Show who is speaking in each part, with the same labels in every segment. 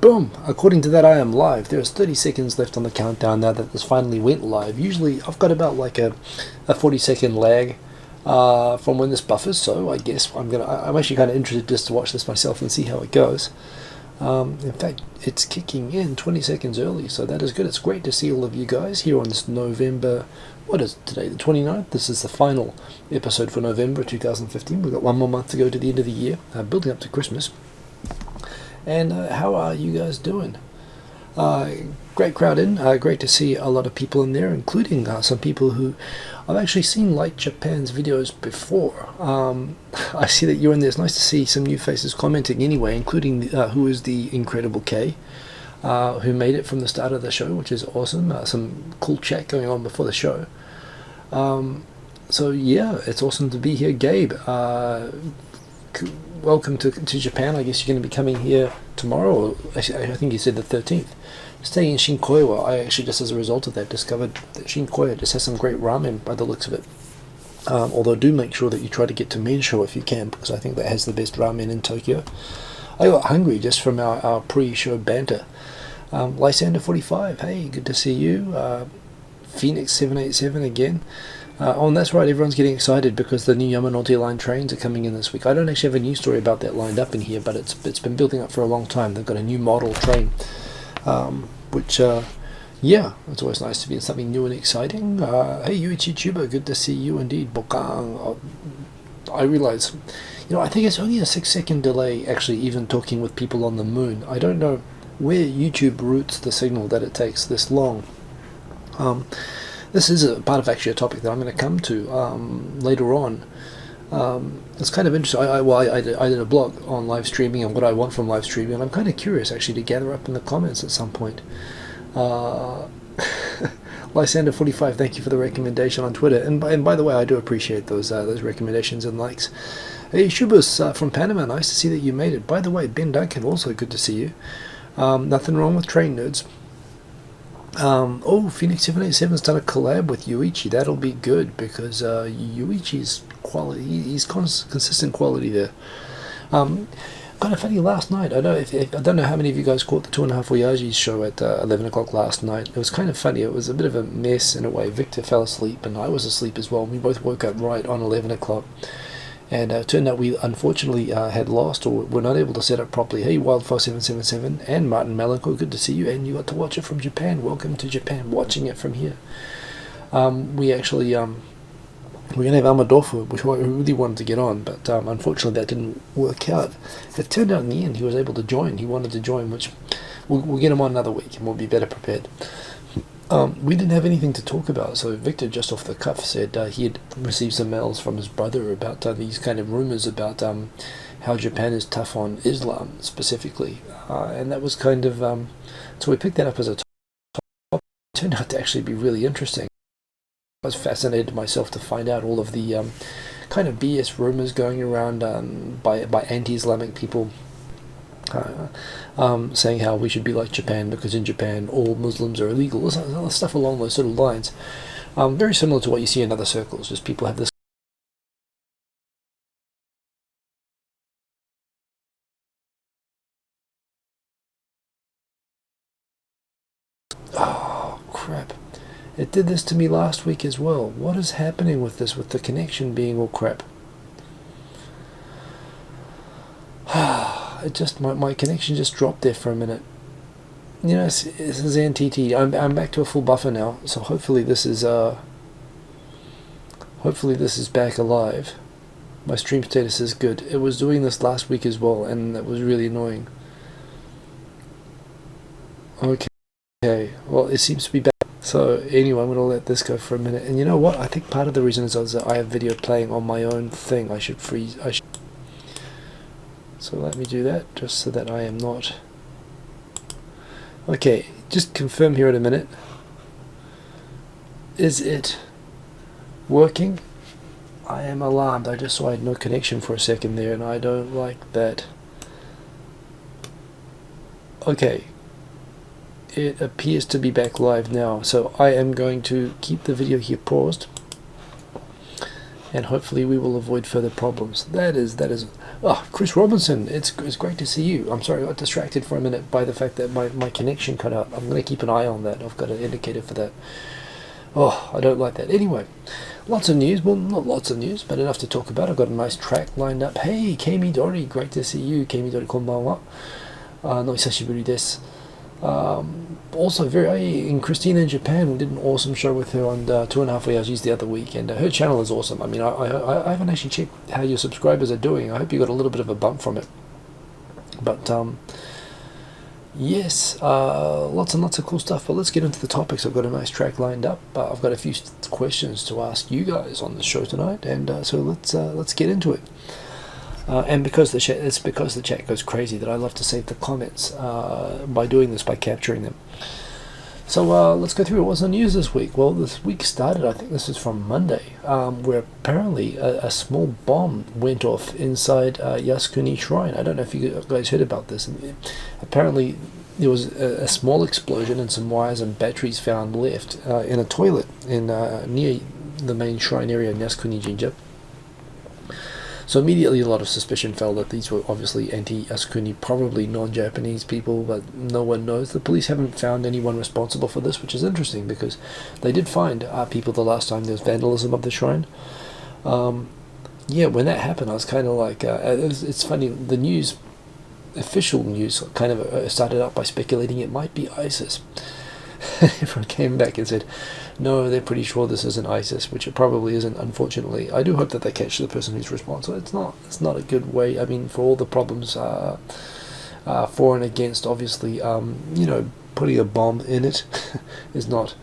Speaker 1: Boom! According to that, I am live. There's 30 seconds left on the countdown now that this finally went live. Usually, I've got about like a 40-second lag from when this buffers, so I guess I'm actually kind of interested just to watch this myself and see how it goes. In fact, it's kicking in 20 seconds early, so that is good. It's great to see all of you guys here on this November, what is it today, the 29th? This is the final episode for November 2015. We've got one more month to go to the end of the year, building up to Christmas. And how are you guys doing? Great crowd in. Great to see a lot of people in there, including some people who I've actually seen like Japan's videos before. I see that you're in there. It's nice to see some new faces commenting anyway, including who is the Incredible K, who made it from the start of the show, which is awesome. Some cool chat going on before the show. So yeah, it's awesome to be here. Gabe, welcome to Japan. I guess you're going to be coming here tomorrow, or actually, I think you said the 13th. Staying in Shinkoya. I actually, just as a result of that, discovered that Shinkoya just has some great ramen by the looks of it. Although do make sure that you try to get to Mensho if you can, because I think that has the best ramen in Tokyo. I got hungry just from our pre-show banter. Lysander45, hey, good to see you. Phoenix787 again. Oh, and that's right, everyone's getting excited because the new Yamanote line trains are coming in this week. I don't actually have a news story about that lined up in here, but it's been building up for a long time. They've got a new model train, which, yeah, it's always nice to be in something new and exciting. Hey, Yuichi Chuba, good to see you indeed. Bokang. I realize, I think it's only a 6-second delay actually even talking with people on the moon. I don't know where YouTube routes the signal that it takes this long. This is a part of actually a topic that I'm going to come to later on. It's kind of interesting. I did a blog on live streaming and what I want from live streaming, and I'm kind of curious actually to gather up in the comments at some point. Lysander45, thank you for the recommendation on Twitter, and by the way, I do appreciate those recommendations and likes. Hey, Shubus from Panama, nice to see that you made it. By the way, Ben Duncan, also good to see you. Nothing wrong with train nerds. Phoenix787's done a collab with Yuichi. That'll be good because Yuichi's quality, he's consistent quality there. Kind of funny, last night, I don't know how many of you guys caught the 2.5 Oyajis show at 11 o'clock last night. It was kind of funny. It was a bit of a mess in a way. Victor fell asleep and I was asleep as well. We both woke up right on 11 o'clock. And it turned out we unfortunately had lost or were not able to set up properly. Hey, Wildfire777 and Martin Malenko, good to see you. And you got to watch it from Japan. Welcome to Japan, watching it from here. We actually, we're going to have Amadolfo, which I really wanted to get on, but unfortunately that didn't work out. It turned out in the end he was able to join. He wanted to join, which we'll get him on another week and we'll be better prepared. We didn't have anything to talk about, so Victor just off the cuff said he had received some mails from his brother about these kind of rumors about how Japan is tough on Islam specifically, and that was kind of so we picked that up as a topic. It turned out to actually be really interesting. I was fascinated myself to find out all of the kind of BS rumors going around by anti-Islamic people. Saying how we should be like Japan because in Japan all Muslims are illegal, stuff along those sort of lines. Very similar to what you see in other circles, just people have this. Oh crap, it did this to me last week as well. What is happening with this, with the connection being all crap? It just my connection just dropped there for a minute. This is NTT. I'm back to a full buffer now, so hopefully this is back alive. My stream status is good. It was doing this last week as well, and that was really annoying. Okay, well it seems to be back. So anyway, I'm gonna let this go for a minute. And you know what? I think part of the reason is that I have video playing on my own thing. I should freeze. So let me do that, just so that I am not... Okay, just confirm here in a minute. Is it working? I am alarmed. I just saw I had no connection for a second there, and I don't like that. Okay. It appears to be back live now, so I am going to keep the video here paused. and hopefully we will avoid further problems. That is. Oh, Chris Robinson, it's great to see you. I'm sorry I got distracted for a minute by the fact that my connection cut out. I'm going to keep an eye on that. I've got an indicator for that. Oh, I don't like that. Anyway, lots of news. Well, not lots of news, but enough to talk about. I've got a nice track lined up. Hey, Keimi Dori, great to see you. Keimi Dori, konbanwa. No hisashiburi desu. Also, in Christina in Japan, we did an awesome show with her on 2.5 Oyajis the other week, and her channel is awesome. I mean, I haven't actually checked how your subscribers are doing. I hope you got a little bit of a bump from it. But yes, lots and lots of cool stuff. But let's get into the topics. I've got a nice track lined up. I've got a few questions to ask you guys on the show tonight, and so let's get into it. And because the chat goes crazy, that I love to save the comments by doing this, by capturing them. So let's go through what's on the news this week. Well, this week started, I think this is from Monday, where apparently a small bomb went off inside Yasukuni Shrine. I don't know if you guys heard about this. Apparently there was a small explosion and some wires and batteries found left in a toilet near the main shrine area in Yasukuni Jinja. So immediately a lot of suspicion fell that these were obviously anti-Yasukuni, probably non-Japanese people, but no one knows. The police haven't found anyone responsible for this, which is interesting because they did find people the last time there was vandalism of the shrine. Yeah, when that happened, I was kind of like, it's funny, the news, official news, kind of started out by speculating it might be ISIS. Everyone came back and said, no, they're pretty sure this isn't ISIS, which it probably isn't, unfortunately. I do hope that they catch the person who's responsible. It's not a good way, I mean, for all the problems for and against, obviously, putting a bomb in it is not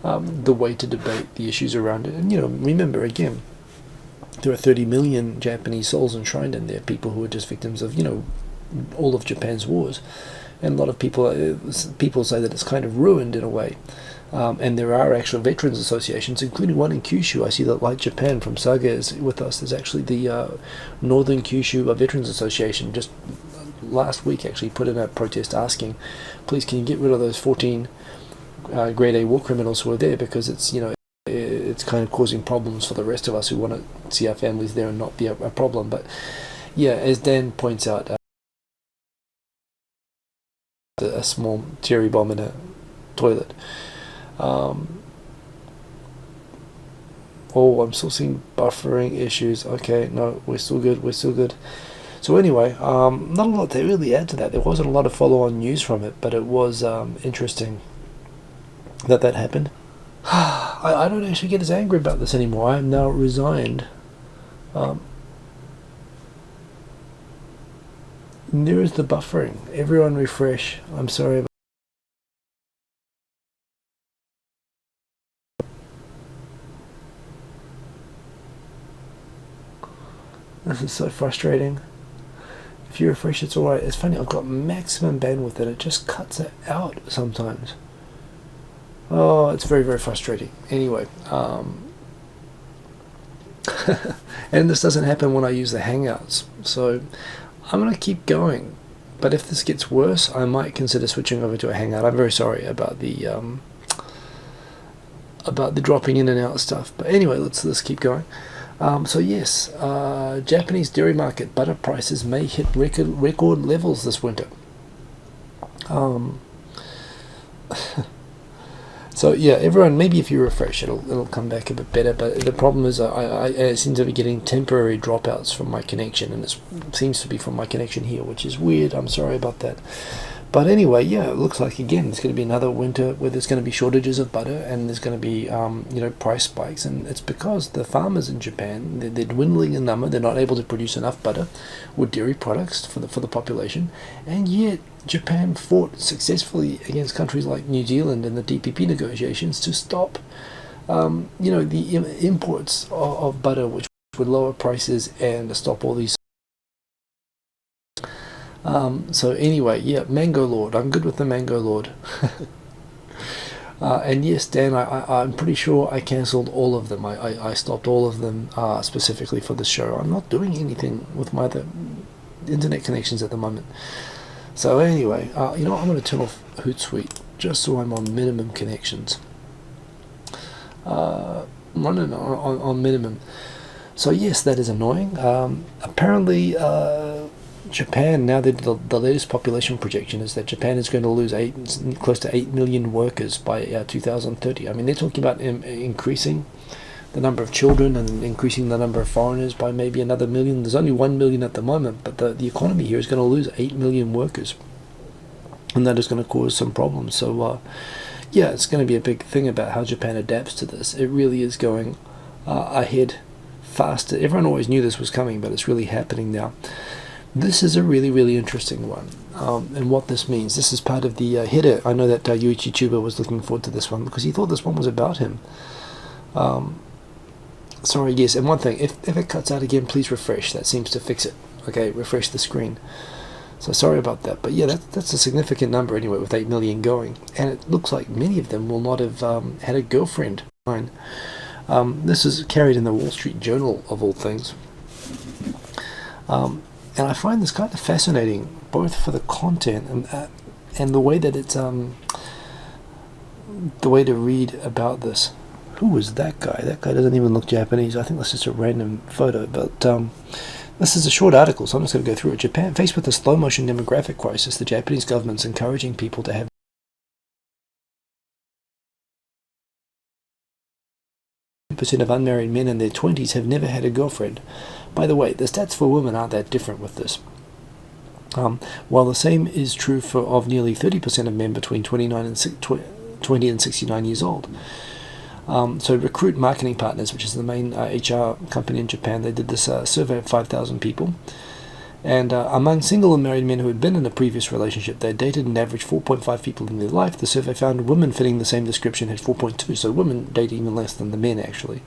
Speaker 1: the way to debate the issues around it. And, remember, again, there are 30 million Japanese souls enshrined in there, people who are just victims of, all of Japan's wars. And a lot of people say that it's kind of ruined in a way. And there are actual veterans associations, including one in Kyushu. I see that Like Japan from Saga is with us. There's actually the Northern Kyushu Veterans Association just last week actually put in a protest asking, please can you get rid of those 14 grade A war criminals who are there, because it's it's kind of causing problems for the rest of us who want to see our families there and not be a problem. But yeah, as Dan points out, a small cherry bomb in a toilet. Oh, I'm still seeing buffering issues. Okay, no, we're still good. So anyway, not a lot to really add to that. There wasn't a lot of follow-on news from it, but it was interesting that happened. I don't actually get as angry about this anymore. I am now resigned. There is the buffering. Everyone refresh. I'm sorry about this is so frustrating. If you refresh, it's alright. It's funny, I've got maximum bandwidth and it just cuts it out sometimes. Oh, it's very, very frustrating. Anyway, and this doesn't happen when I use the Hangouts. So I'm going to keep going. But if this gets worse, I might consider switching over to a Hangout. I'm very sorry about the dropping in and out stuff. But anyway, let's keep going. So yes, Japanese dairy market butter prices may hit record levels this winter. So yeah, everyone, maybe if you refresh, it'll come back a bit better. But the problem is, I seem to be getting temporary dropouts from my connection, and it seems to be from my connection here, which is weird. I'm sorry about that. But anyway, yeah, it looks like, again, it's going to be another winter where there's going to be shortages of butter, and there's going to be, price spikes. And it's because the farmers in Japan, they're dwindling in number. They're not able to produce enough butter or dairy products for the population. And yet, Japan fought successfully against countries like New Zealand in the DPP negotiations to stop, the imports of butter, which would lower prices and stop all these. So anyway, yeah, Mango Lord. I'm good with the Mango Lord. And yes, Dan, I'm pretty sure I cancelled all of them. I stopped all of them specifically for the show. I'm not doing anything with my other internet connections at the moment. So anyway, I'm going to turn off Hootsuite just so I'm on minimum connections. Running on minimum. So yes, that is annoying. Apparently, Japan, now the latest population projection is that Japan is going to lose close to 8 million workers by 2030. I mean, they're talking about increasing the number of children and increasing the number of foreigners by maybe another million. There's only 1 million at the moment, but the economy here is going to lose 8 million workers, and that is going to cause some problems. So yeah, it's going to be a big thing about how Japan adapts to this. It really is going ahead faster. Everyone always knew this was coming, but it's really happening now. This is a really, really interesting one, and what this means. This is part of the header. I know that Yuichi Chuba was looking forward to this one because he thought this one was about him. Sorry, yes, and one thing, if it cuts out again, please refresh. That seems to fix it. Okay, refresh the screen. So sorry about that. But yeah, that's a significant number anyway, with 8 million going. And it looks like many of them will not have had a girlfriend. This is carried in the Wall Street Journal, of all things. And I find this kind of fascinating, both for the content and the way that it's the way to read about this. Who was that guy? That guy doesn't even look Japanese. I think that's just a random photo. But this is a short article, so I'm just going to go through it. Japan, faced with a slow-motion demographic crisis, the Japanese government's encouraging people to have percent of unmarried men in their 20s have never had a girlfriend. By the way, the stats for women aren't that different with this. While the same is true of nearly 30% of men between 20 and 69 years old. So Recruit Marketing Partners, which is the main HR company in Japan, they did this survey of 5,000 people. And among single and married men who had been in a previous relationship, they dated an average 4.5 people in their life. The survey found women fitting the same description had 4.2, so women date even less than the men, actually.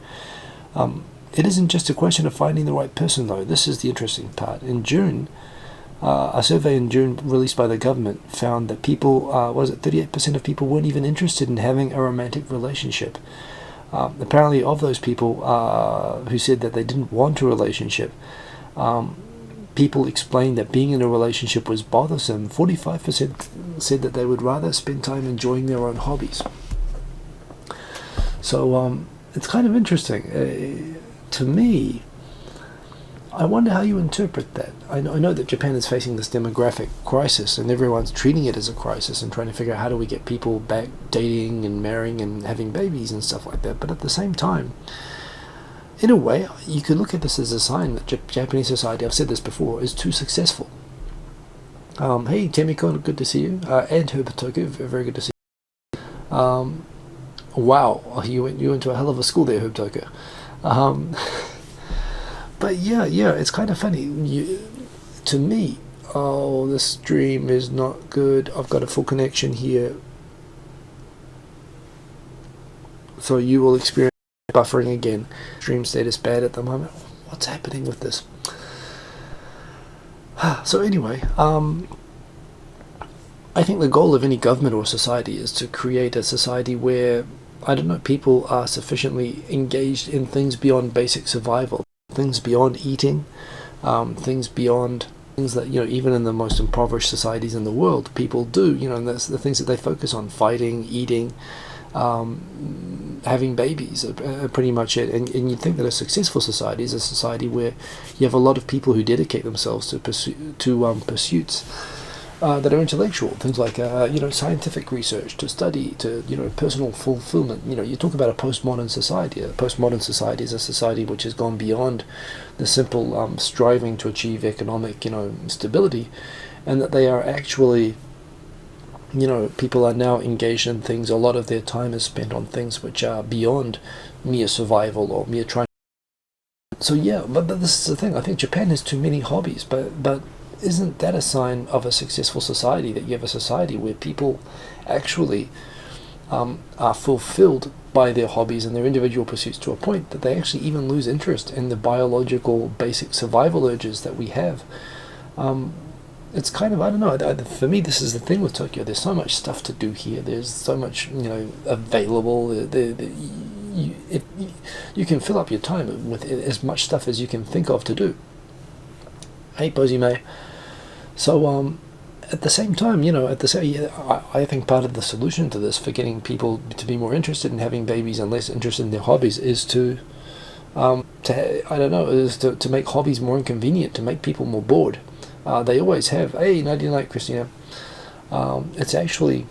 Speaker 1: It isn't just a question of finding the right person, though. This is the interesting part. In June, a survey in June released by the government found that people, 38% of people weren't even interested in having a romantic relationship. Apparently, of those people who said that they didn't want a relationship, people explained that being in a relationship was bothersome. 45% said that they would rather spend time enjoying their own hobbies. So it's kind of interesting. To me, I wonder how you interpret that. I know that Japan is facing this demographic crisis, and everyone's treating it as a crisis and trying to figure out how do we get people back dating and marrying and having babies and stuff like that. But at the same time, in a way, you could look at this as a sign that Japanese society, I've said this before, is too successful. Hey, Temiko, good to see you. And Herbertoku, very good to see you. Wow, you went to a hell of a school there, Herbertoku. But yeah, it's kind of funny. To me, the stream is not good. I've got a full connection here. So you will experience buffering again. Stream status bad at the moment. What's happening with this? So anyway, I think the goal of any government or society is to create a society where, I don't know, people are sufficiently engaged in things beyond basic survival, things beyond eating, things beyond things that, even in the most impoverished societies in the world, people do, and that's the things that they focus on: fighting, eating, having babies, are pretty much it. And you'd think that a successful society is a society where you have a lot of people who dedicate themselves to pursuits that are intellectual, things like scientific research, to study, to personal fulfillment. You talk about a postmodern society. A postmodern society is a society which has gone beyond the simple striving to achieve economic stability, and that they are actually, people are now engaged in things. A lot of their time is spent on things which are beyond mere survival or mere trying. So yeah, but this is the thing. I think Japan has too many hobbies, but isn't that a sign of a successful society, that you have a society where people actually are fulfilled by their hobbies and their individual pursuits to a point that they actually even lose interest in the biological basic survival urges that we have? It's kind of, I don't know, for me this is the thing with Tokyo. There's so much stuff to do here. There's so much available. You can fill up your time with as much stuff as you can think of to do. Hey, Posy May. So, at the same time, I think part of the solution to this, for getting people to be more interested in having babies and less interested in their hobbies, is to I don't know, is to make hobbies more inconvenient, to make people more bored. They always have. Hey, nighty night, Christina. It's actually,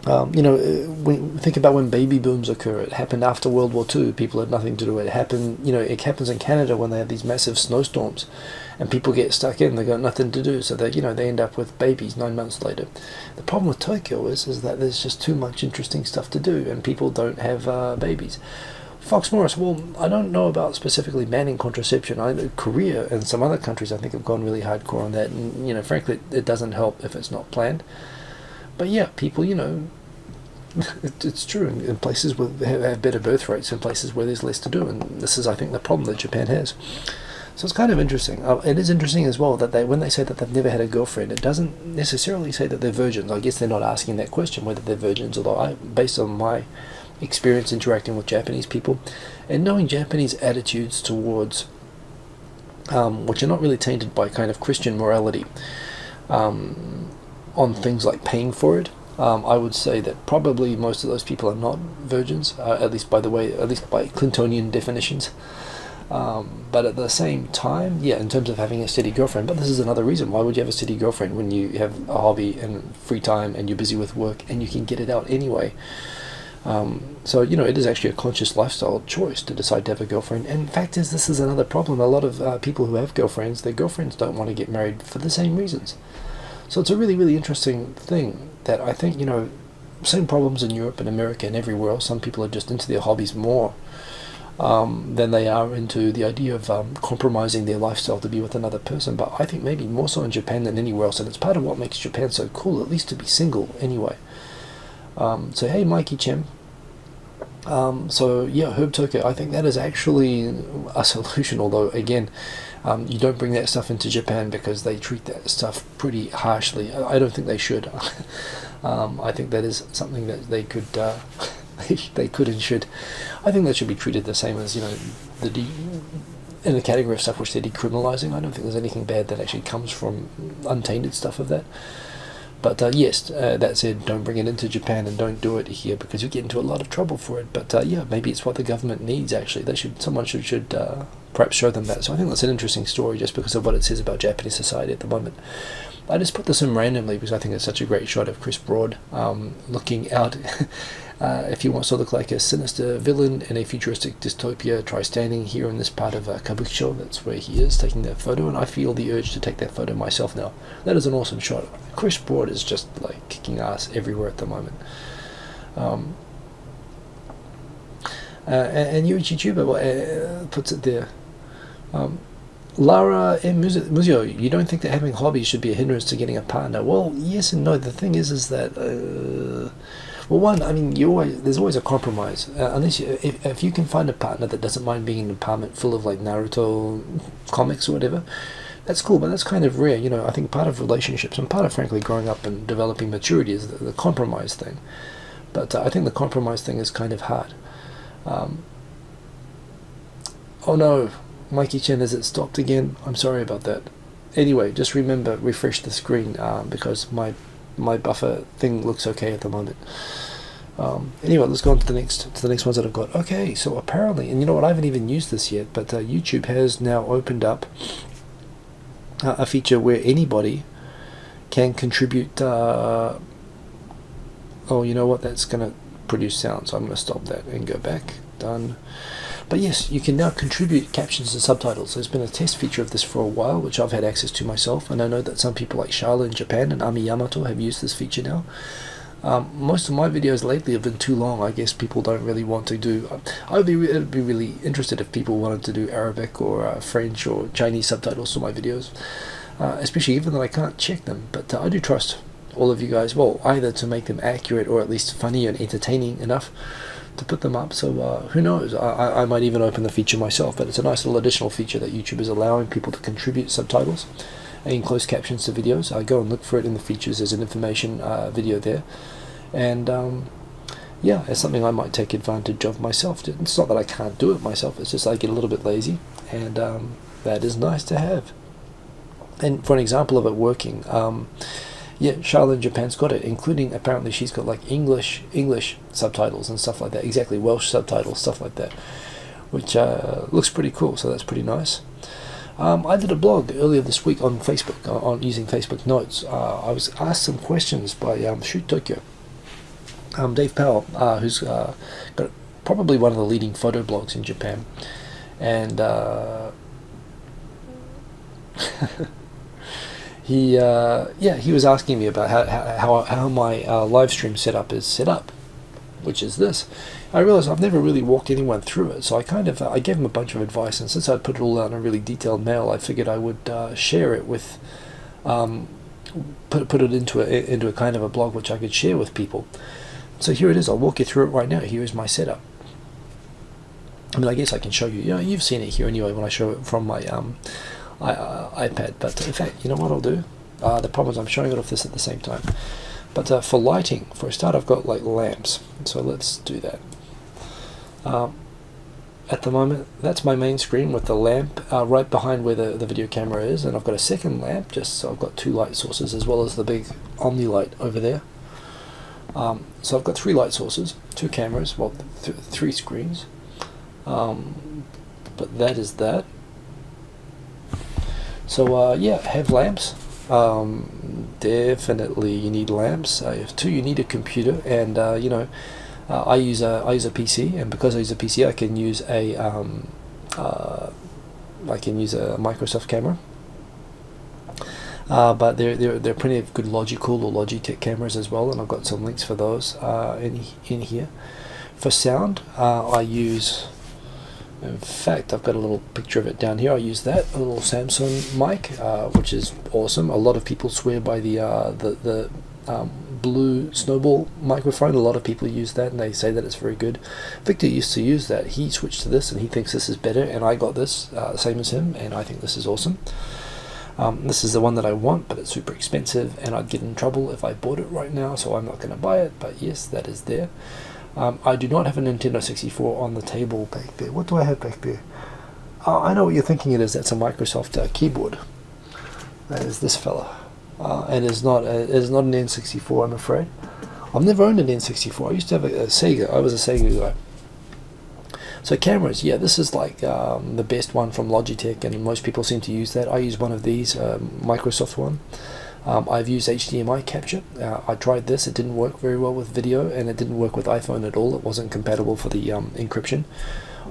Speaker 1: when think about when baby booms occur. It happened after World War II. People had nothing to do. It happened, it happens in Canada when they have these massive snowstorms, and people get stuck in. They got nothing to do, so they end up with babies 9 months later. The problem with Tokyo is that there's just too much interesting stuff to do, and people don't have babies. Fox Morris, well, I don't know about specifically banning contraception. Korea and some other countries, I think, have gone really hardcore on that, and frankly, it doesn't help if it's not planned. But yeah, people, it's true. In places where they have better birth rates, in places where there's less to do, and this is, I think, the problem that Japan has. So it's kind of interesting. It is interesting as well that when they say that they've never had a girlfriend, it doesn't necessarily say that they're virgins. I guess they're not asking that question whether they're virgins, although based on my experience interacting with Japanese people and knowing Japanese attitudes towards which are not really tainted by kind of Christian morality on things like paying for it, I would say that probably most of those people are not virgins, at least by Clintonian definitions. But at the same time, yeah, in terms of having a steady girlfriend, but this is another reason. Why would you have a steady girlfriend when you have a hobby and free time and you're busy with work and you can get it out anyway? So, it is actually a conscious lifestyle choice to decide to have a girlfriend. And the fact is, this is another problem. A lot of people who have girlfriends, their girlfriends don't want to get married for the same reasons. So it's a really, really interesting thing that I think, same problems in Europe and America and everywhere else. Some people are just into their hobbies more than they are into the idea of compromising their lifestyle to be with another person. But I think maybe more so in Japan than anywhere else. And it's part of what makes Japan so cool, at least to be single anyway. So hey, Mikey Chem. So yeah, Herb Tokyo, I think that is actually a solution, although again, you don't bring that stuff into Japan because they treat that stuff pretty harshly. I don't think they should. I think that is something that they could they could and should. I think that should be treated the same as, in the category of stuff which they're decriminalizing. I don't think there's anything bad that actually comes from untainted stuff of that. But yes, that said, don't bring it into Japan and don't do it here because you get into a lot of trouble for it. But yeah, maybe it's what the government needs. Actually, someone should perhaps show them that. So I think that's an interesting story just because of what it says about Japanese society at the moment. I just put this in randomly because I think it's such a great shot of Chris Broad looking out. If he wants to look like a sinister villain in a futuristic dystopia, try standing here in this part of Kabukicho. That's where he is taking that photo, and I feel the urge to take that photo myself now. That is an awesome shot. Chris Broad is just like kicking ass everywhere at the moment. And Yuichi Chuba puts it there. Lara M. Muzio, you don't think that having hobbies should be a hindrance to getting a partner? Well, yes and no. The thing is that, well, one, I mean, there's always a compromise. Unless if you can find a partner that doesn't mind being in an apartment full of like Naruto comics or whatever, that's cool. But that's kind of rare. I think part of relationships and part of, frankly, growing up and developing maturity is the compromise thing. But I think the compromise thing is kind of hard. Oh no. Mikey Chen, has it stopped again? I'm sorry about that. Anyway, just remember, refresh the screen because my buffer thing looks okay at the moment. Anyway, let's go on to the next ones that I've got. Okay, so apparently, and you know what, I haven't even used this yet, but YouTube has now opened up a feature where anybody can contribute. Oh, you know what? That's going to produce sound, so I'm going to stop that and go back. Done. But yes, you can now contribute captions and subtitles. There's been a test feature of this for a while, which I've had access to myself, and I know that some people like Charla in Japan and Ami Yamato have used this feature now. Most of my videos lately have been too long. I guess people don't really want to do... I'd be really interested if people wanted to do Arabic or French or Chinese subtitles to my videos, especially given that I can't check them. But I do trust all of you guys, well, either to make them accurate or at least funny and entertaining enough to put them up. So who knows, I might even open the feature myself, but it's a nice little additional feature that YouTube is allowing people to contribute subtitles and closed captions to videos. I go and look for it in the features. There's an information video there, and yeah, it's something I might take advantage of myself. It's not that I can't do it myself, it's just I get a little bit lazy, and that is nice to have. And for an example of it working, yeah, Charlotte in Japan's got it, including apparently she's got like English subtitles and stuff like that. Exactly, Welsh subtitles, stuff like that. which looks pretty cool, so that's pretty nice. I did a blog earlier this week on Facebook, on using Facebook Notes. I was asked some questions by Shoot Tokyo. Dave Powell, who's got probably one of the leading photo blogs in Japan, and he was asking me about how my live stream setup is set up, which is this. I realized I've never really walked anyone through it, so I gave him a bunch of advice, and since I'd put it all out in a really detailed mail, I figured I would share it with, put it into a kind of a blog which I could share with people. So here it is. I'll walk you through it right now. Here is my setup. I mean, I guess I can show you. You've seen it here anyway when I show it from my iPad. But in fact, you know what I'll do? The problem is I'm showing it off this at the same time. But for lighting, for a start, I've got like lamps. So let's do that. At the moment, that's my main screen with the lamp right behind where the video camera is, and I've got a second lamp, just so I've got two light sources as well as the big Omni light over there. So I've got three light sources, two cameras, well, three screens. But that is that. So yeah, have lamps. Definitely you need lamps. If two, you need a computer, and I use a PC, and because I use a PC, I can use a Microsoft camera. But there are plenty of good Logicool or Logitech cameras as well, and I've got some links for those in here. For sound, I use. In fact, I've got a little picture of it down here. I use that, a little Samsung mic, which is awesome. A lot of people swear by the blue snowball microphone. A lot of people use that, and they say that it's very good. Victor used to use that. He switched to this, and he thinks this is better, and I got this, same as him, and I think this is awesome. This is the one that I want, but it's super expensive, and I'd get in trouble if I bought it right now, so I'm not going to buy it, but yes, that is there. I do not have a Nintendo 64 on the table back there. What do I have back there? I know what you're thinking it is. That's a Microsoft keyboard. That is this fella. And it's not an N64, I'm afraid. I've never owned an N64. I used to have a Sega. I was a Sega guy. So cameras, yeah, this is like the best one from Logitech, and most people seem to use that. I use one of these, Microsoft one. I've used HDMI capture. I tried this. It didn't work very well with video, and it didn't work with iPhone at all. It wasn't compatible for the encryption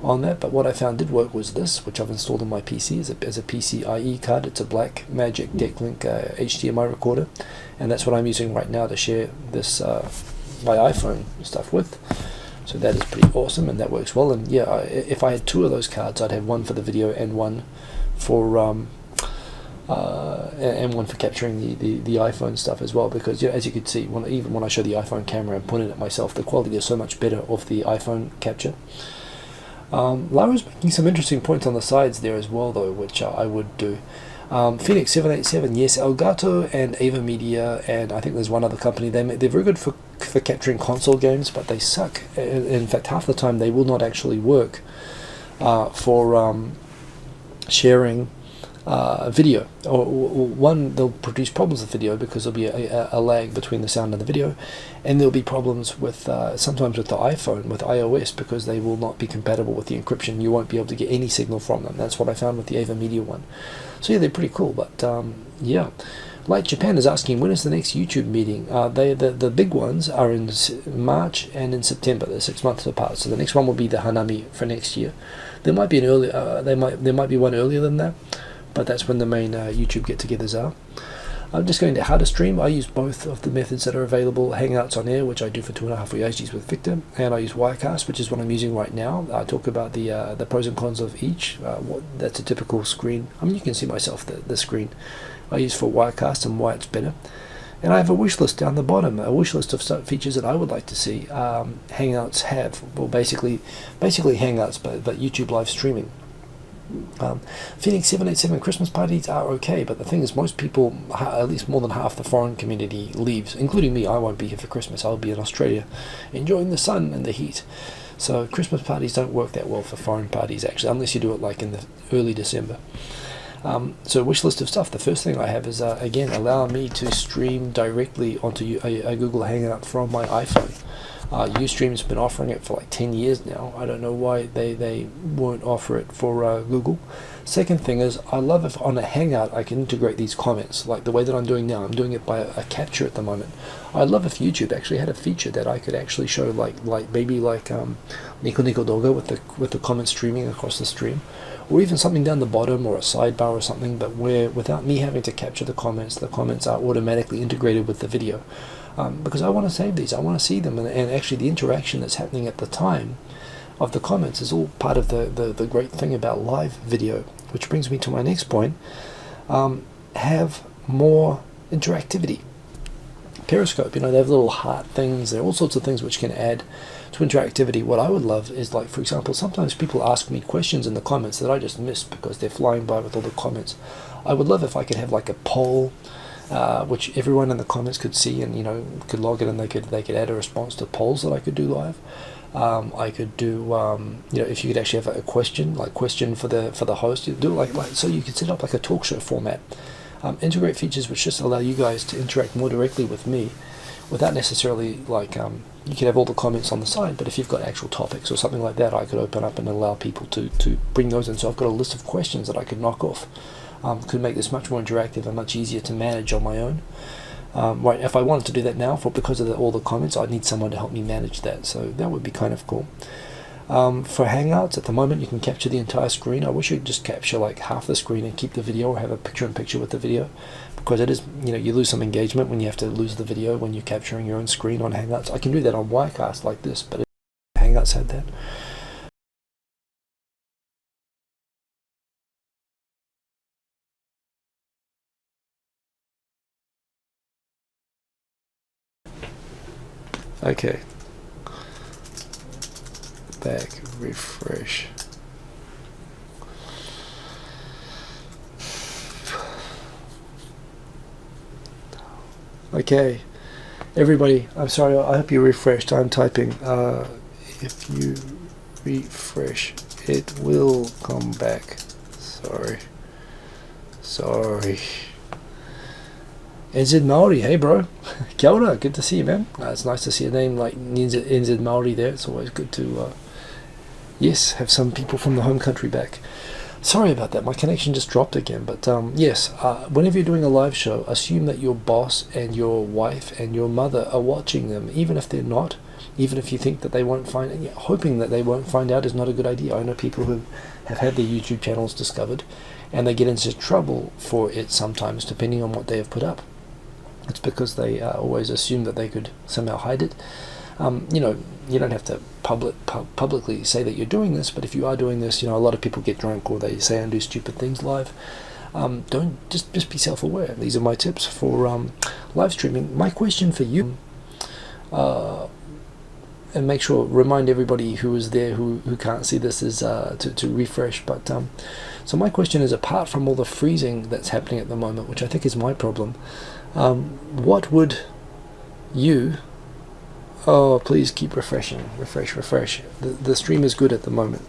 Speaker 1: on that. But what I found did work was this, which I've installed on my PC as a PCIe card. It's a Black Magic Decklink HDMI recorder, and that's what I'm using right now to share this my iPhone stuff with. So that is pretty awesome, and that works well. And yeah, if I had two of those cards, I'd have one for the video and one for capturing the iPhone stuff as well, because as you could see, even when I show the iPhone camera and point it at myself, the quality is so much better of the iPhone capture. Lara's making some interesting points on the sides there as well, though, which I would do. Phoenix 787, yes, Elgato and Ava Media, and I think there's one other company. They're very good for capturing console games, but they suck. In fact, half the time they will not actually work for sharing video, or one, they'll produce problems with video because there'll be a lag between the sound and the video, and there'll be problems with sometimes with the iPhone, with iOS, because they will not be compatible with the encryption. You won't be able to get any signal from them. That's what I found with the Ava Media one. So yeah, they're pretty cool. But yeah, Light Japan is asking, when is the next YouTube meeting? The big ones are in March and in September. They're 6 months apart. So the next one will be the Hanami for next year. There might be an early, there might be one earlier than that, but that's when the main YouTube get-togethers are. I'm just going to how to stream. I use both of the methods that are available. Hangouts on air, which I do for 2.5 Oyajis with Victor, and I use Wirecast, which is what I'm using right now. I talk about the pros and cons of each. That's a typical screen. I mean, you can see myself, the screen I use for Wirecast and why it's better. And I have a wish list down the bottom, a wish list of features that I would like to see Hangouts have. Well, basically Hangouts, but YouTube live streaming. Phoenix 787 Christmas parties are okay, but the thing is, most people, at least more than half the foreign community, leaves, including me. I won't be here for Christmas. I'll be in Australia enjoying the sun and the heat. So Christmas parties don't work that well for foreign parties, actually, unless you do it like in the early December. So wish list of stuff. The first thing I have is, again, allow me to stream directly onto a Google Hangout from my iPhone. Ustream's been offering it for like 10 years now. I don't know why they won't offer it for Google. Second thing is, I love if on a Hangout I can integrate these comments like the way that I'm doing now. I'm doing it by a capture at the moment. I'd love if YouTube actually had a feature that I could actually show like maybe like Nico Nico Doga with the comments streaming across the stream, or even something down the bottom or a sidebar or something, but where without me having to capture the comments are automatically integrated with the video. Because I want to save these, I want to see them, and actually the interaction that's happening at the time of the comments is all part of the great thing about live video, which brings me to my next point. Have more interactivity. Periscope, you know, they have little heart things, there are all sorts of things which can add to interactivity. What I would love is, like, for example, sometimes people ask me questions in the comments that I just missed because they're flying by with all the comments. I would love if I could have like a poll which everyone in the comments could see, and you know, could log in, and they could add a response to polls that I could do live. I could do you know, if you could actually have a question for the host, you do like so you could set up like a talk show format. Integrate features which just allow you guys to interact more directly with me without necessarily like you could have all the comments on the side, but if you've got actual topics or something like that, I could open up and allow people to bring those in. So I've got a list of questions that I could knock off. Could make this much more interactive and much easier to manage on my own. Right, if I wanted to do that now, because of all the comments, I'd need someone to help me manage that, so that would be kind of cool. For Hangouts, at the moment you can capture the entire screen. I wish you could just capture like half the screen and keep the video, or have a picture-in-picture with the video, because it is, you know, you lose some engagement when you have to lose the video when you're capturing your own screen on Hangouts. I can do that on Wirecast like this, but Hangouts had that. Okay. Back, refresh. Okay, everybody, I'm sorry, I hope you refreshed. I'm typing. If you refresh, it will come back. Sorry. NZ Maori, hey bro. Kia ora, good to see you, man. It's nice to see a name like NZ Maori there. It's always good to, yes, have some people from the home country back. Sorry about that, my connection just dropped again. But yes, whenever you're doing a live show, assume that your boss and your wife and your mother are watching them, even if they're not. Even if you think that they won't find, hoping that they won't find out is not a good idea. I know people who have had their YouTube channels discovered, and they get into trouble for it sometimes, depending on what they have put up. It's because they always assume that they could somehow hide it. You know, you don't have to publicly say that you're doing this, but if you are doing this, you know, a lot of people get drunk or they say and do stupid things live. Don't just be self-aware. These are my tips for live streaming. My question for you, and make sure, remind everybody who is there who can't see this, is to refresh. But so my question is, apart from all the freezing that's happening at the moment, which I think is my problem, what would you, oh please keep refreshing, refresh, the stream is good at the moment.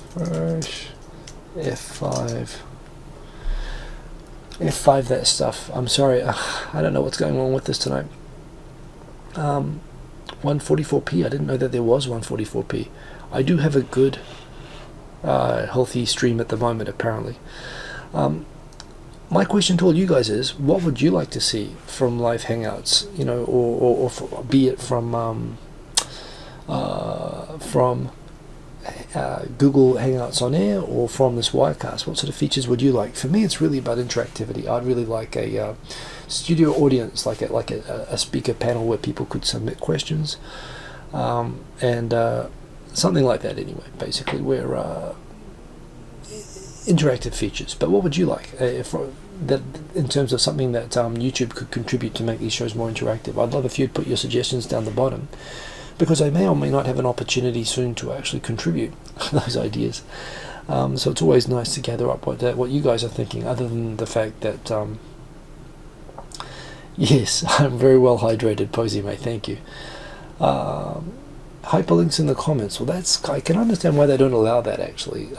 Speaker 1: Fresh, F5 that stuff. I'm sorry, I don't know what's going on with this tonight. 144p, I didn't know that there was 144p. I do have a good healthy stream at the moment, apparently. My question to all you guys is, what would you like to see from live hangouts, you know, or be it from Google Hangouts on Air, or from this Wirecast? What sort of features would you like? For me, it's really about interactivity. I'd really like a studio audience, like a speaker panel where people could submit questions, and something like that anyway, basically, where interactive features. But what would you like that in terms of something that YouTube could contribute to make these shows more interactive? I'd love if you'd put your suggestions down the bottom, because I may or may not have an opportunity soon to actually contribute those ideas. So it's always nice to gather up what you guys are thinking, other than the fact that yes, I'm very well hydrated, Posey mate, thank you. Hyperlinks in the comments, well, that's, I can understand why they don't allow that, actually.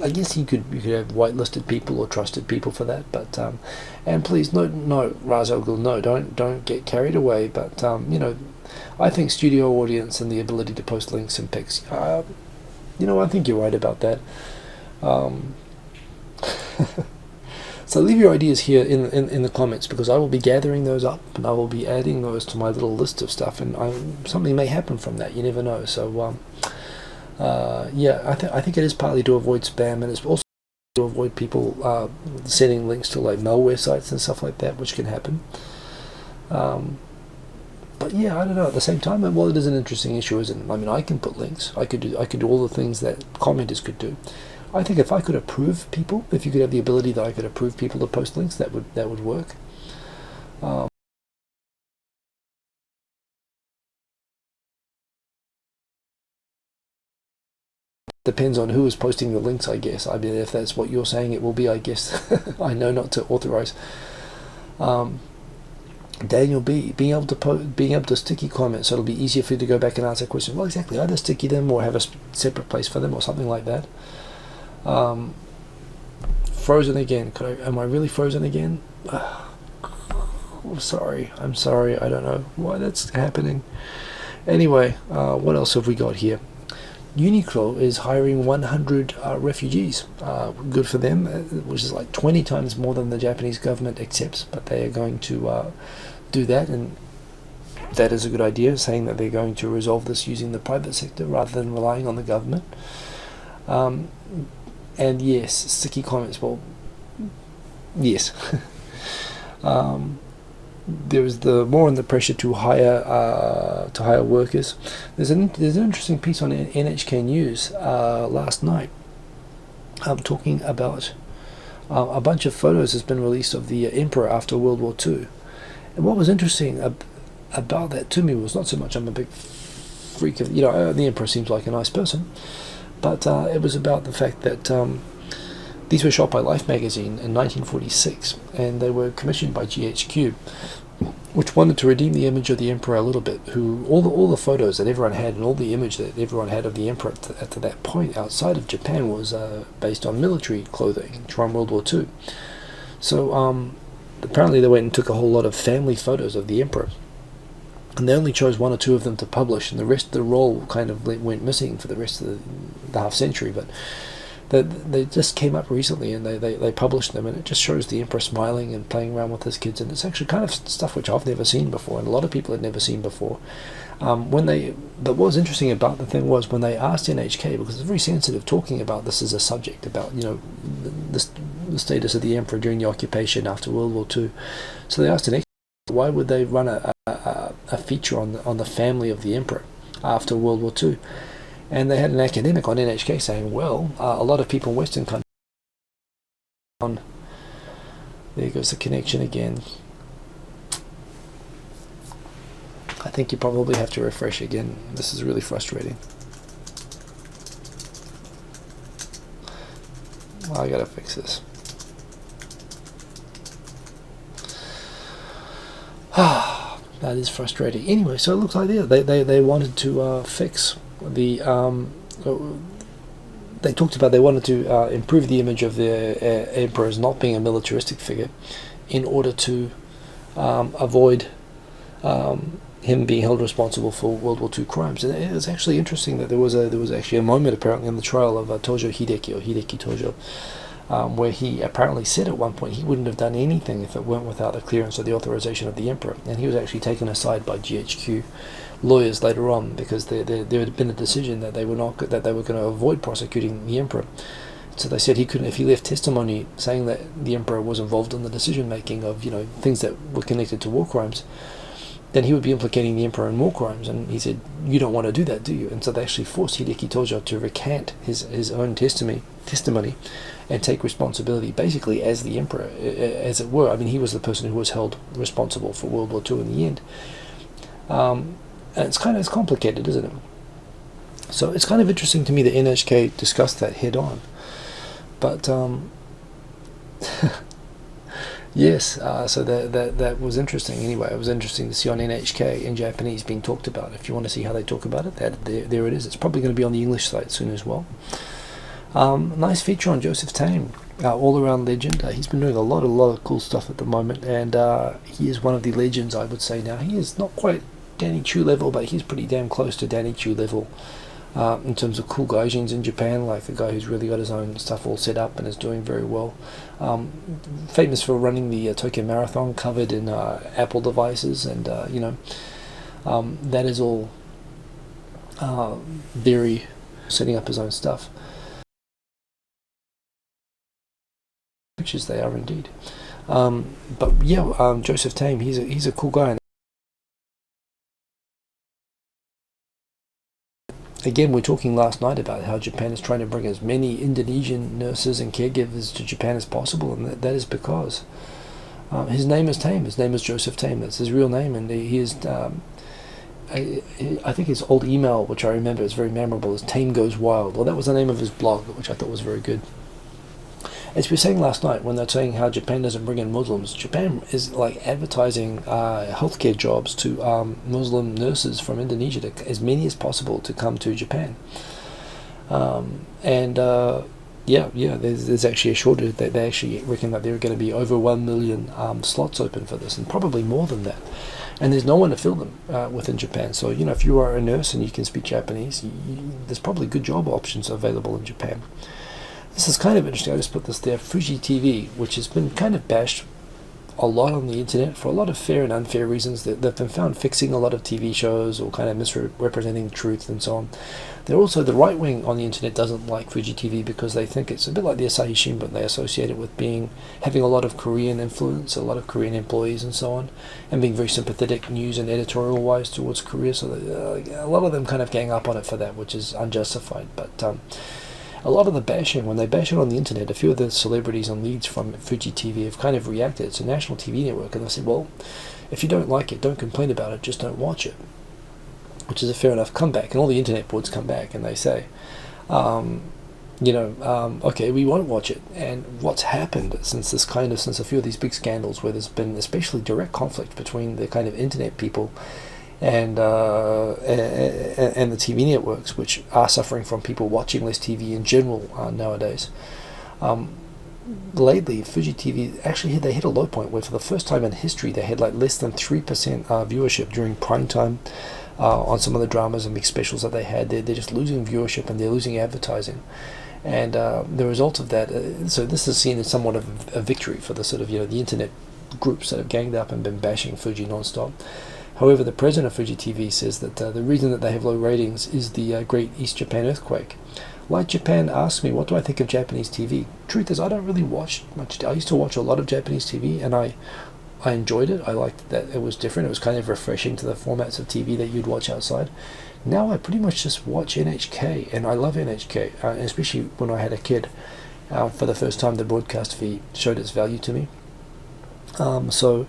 Speaker 1: I guess you could have whitelisted people or trusted people for that, but and please no Razogul, no, don't get carried away. But you know, I think studio audience and the ability to post links and pics, you know, I think you're right about that. So leave your ideas here in the comments, because I will be gathering those up and I will be adding those to my little list of stuff, and something may happen from that. You never know. So yeah, I think it is partly to avoid spam, and it's also to avoid people sending links to like malware sites and stuff like that, which can happen. But yeah, I don't know. At the same time, well, it is an interesting issue, isn't it? I mean, I can put links. I could do all the things that commenters could do. I think if I could approve people, if you could have the ability that I could approve people to post links, that would work. Depends on who is posting the links, I guess. I mean, if that's what you're saying, it will be, I guess. I know not to authorize. Daniel B, being able to sticky comments, so it'll be easier for you to go back and answer questions. Well, exactly. Either sticky them or have a separate place for them or something like that. Frozen again. Am I really frozen again? I'm sorry. I don't know why that's happening. Anyway, what else have we got here? Uniqlo is hiring 100 refugees. Good for them, which is like 20 times more than the Japanese government accepts, but they are going to do that, and that is a good idea, saying that they're going to resolve this using the private sector rather than relying on the government. And yes, sticky comments, well, yes. There is the more on the pressure to hire workers. There's an interesting piece on NHK News last night. Talking about a bunch of photos has been released of the emperor after World War II, and what was interesting about that to me was not so much I'm a big freak of, you know, the emperor seems like a nice person, but it was about the fact that these were shot by Life magazine in 1946, and they were commissioned by GHQ, which wanted to redeem the image of the emperor a little bit. Who all the photos that everyone had and all the image that everyone had of the emperor to that point outside of Japan was based on military clothing from World War II. So apparently they went and took a whole lot of family photos of the emperor, and they only chose one or two of them to publish, and the rest of the roll kind of went missing for the rest of the half century. But they just came up recently, and they published them, and it just shows the emperor smiling and playing around with his kids, and it's actually kind of stuff which I've never seen before, and a lot of people had never seen before. But what was interesting about the thing was when they asked NHK, because it's very sensitive talking about this as a subject, about, you know, the status of the emperor during the occupation after World War II. So they asked NHK, why would they run a feature on the family of the emperor after World War II? And they had an academic on NHK saying, well, a lot of people in Western countries, there goes the connection again. I think you probably have to refresh again. This is really frustrating. I gotta fix this. That is frustrating. Anyway, so it looks like they wanted to fix the they talked about they wanted to improve the image of the emperor as not being a militaristic figure in order to avoid him being held responsible for World War II crimes. And it was actually interesting that there was actually a moment apparently in the trial of Tojo Hideki, or Hideki Tojo, where he apparently said at one point he wouldn't have done anything if it weren't without the clearance or the authorization of the emperor, and he was actually taken aside by GHQ lawyers later on, because there had been a decision that they were going to avoid prosecuting the emperor. So they said he couldn't, if he left testimony saying that the emperor was involved in the decision making of, you know, things that were connected to war crimes, then he would be implicating the emperor in war crimes. And he said, you don't want to do that, do you? And so they actually forced Hideki Tojo to recant his own testimony and take responsibility basically as the emperor, as it were. I mean, he was the person who was held responsible for World War II in the end. And it's complicated, isn't it? So it's kind of interesting to me that NHK discussed that head on. But yes, so that was interesting. Anyway, it was interesting to see on NHK in Japanese being talked about. If you want to see how they talk about it, there it is. It's probably going to be on the English site soon as well. Nice feature on Joseph Tame, all-around legend. He's been doing a lot of cool stuff at the moment, and he is one of the legends, I would say now. He is not quite Danny Chu level, but he's pretty damn close to Danny Chu level in terms of cool gaijins in Japan, like the guy who's really got his own stuff all set up and is doing very well. Famous for running the Tokyo Marathon, covered in Apple devices, and that is all very setting up his own stuff. Pictures they are indeed. But yeah, Joseph Tame, he's a cool guy. Again, we were talking last night about how Japan is trying to bring as many Indonesian nurses and caregivers to Japan as possible, and that is because his name is Tame. His name is Joseph Tame. That's his real name, and he is. I think his old email, which I remember is very memorable, is Tame Goes Wild. Well, that was the name of his blog, which I thought was very good. As we were saying last night, when they're saying how Japan doesn't bring in Muslims, Japan is like advertising healthcare jobs to Muslim nurses from Indonesia, as many as possible, to come to Japan. There's actually a shortage. That they actually reckon that there are going to be over 1 million slots open for this, and probably more than that. And there's no one to fill them within Japan. So, if you are a nurse and you can speak Japanese, there's probably good job options available in Japan. This is kind of interesting. I just put this there. Fuji TV, which has been kind of bashed a lot on the internet for a lot of fair and unfair reasons. They've been found fixing a lot of TV shows or kind of misrepresenting the truth and so on. They're also, the right wing on the internet doesn't like Fuji TV because they think it's a bit like the Asahi Shimbun. They associate it with having a lot of Korean influence, a lot of Korean employees and so on, and being very sympathetic news and editorial wise towards Korea. So a lot of them kind of gang up on it for that, which is unjustified. But a lot of the bashing, when they bash it on the internet, a few of the celebrities and leads from Fuji TV have kind of reacted. It's a national TV network, and they said, well, if you don't like it, don't complain about it, just don't watch it. Which is a fair enough comeback. And all the internet boards come back and they say, okay, we won't watch it. And what's happened since a few of these big scandals where there's been especially direct conflict between the kind of internet people and the TV networks, which are suffering from people watching less TV in general nowadays. Lately, Fuji TV actually they hit a low point where for the first time in history they had like less than 3% viewership during prime time on some of the dramas and big specials that they had. They're just losing viewership and they're losing advertising. And the result of that, so this is seen as somewhat of a victory for the sort of the internet groups that have ganged up and been bashing Fuji non-stop. However, the president of Fuji TV says that the reason that they have low ratings is the Great East Japan Earthquake. Like Japan asked me, what do I think of Japanese TV? Truth is, I don't really watch much. I used to watch a lot of Japanese TV, and I enjoyed it. I liked that it was different. It was kind of refreshing to the formats of TV that you'd watch outside. Now I pretty much just watch NHK, and I love NHK, especially when I had a kid. For the first time, the broadcast fee showed its value to me. So